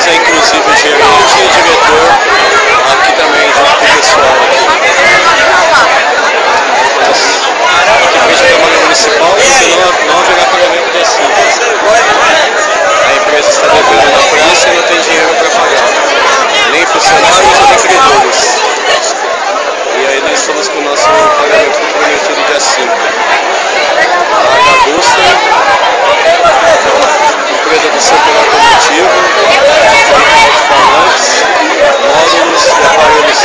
funcionários, inclusive o gerente e o diretor, aqui também junto com o pessoal. Aqui frente à Câmara Municipal, porque não haverá pagamento dia 5. A empresa está devendo na praça e não tem dinheiro para pagar, nem funcionários nem credores. E aí nós estamos com o nosso pagamento comprometido dia 5. A Agabuster, empresa do setor automotivo, alto-falantes, módulos e aparelhos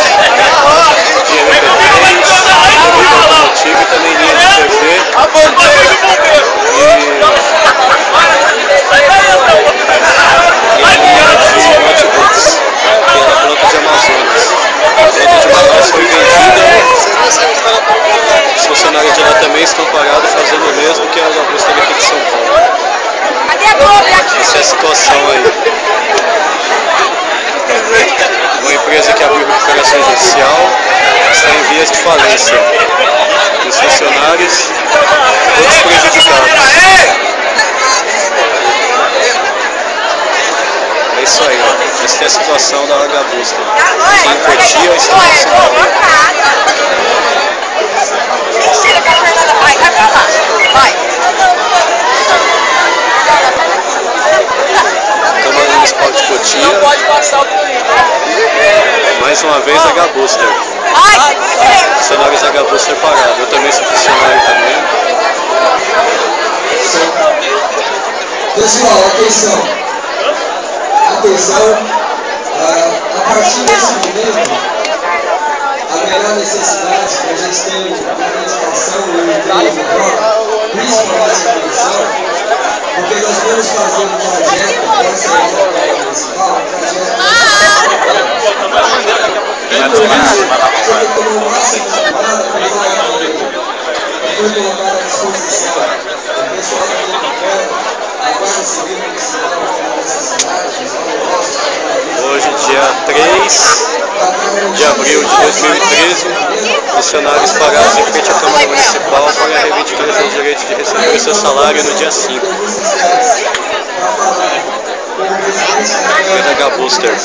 de MP3, produto automotivo e também linha de TV e notebooks, que é a planta de Amazonas. A planta de Manaus foi vendida, os funcionários de lá também estão parados fazendo o mesmo que a Agabuster aqui de São Paulo. Essa é a situação aí. Uma empresa que abriu recuperação judicial está em vias de falência. Os funcionários todos prejudicados. É isso aí, ó. Essa é a situação da Agabuster. Aqui em Cotia, estado de São Paulo. Câmara Municipal de Cotia. Mais uma vez a Agabuster. Funcionários da Agabuster parados. Eu também sou funcionário também. Pessoal, atenção. Atenção. A partir desse momento, haverá necessidade que a gente tenha uma participação e um emprego próprio, principalmente a comissão, porque nós vamos fazer um projeto para essa Câmara Municipal, um projeto foi colocado à disposição. O pessoal da Câmara, a Guarda Civil Municipal, hoje, dia 3 de abril de 2013, funcionários parados em frente à Câmara Municipal para reivindicar o direito de receber o seu salário no dia 5. É da Agabuster.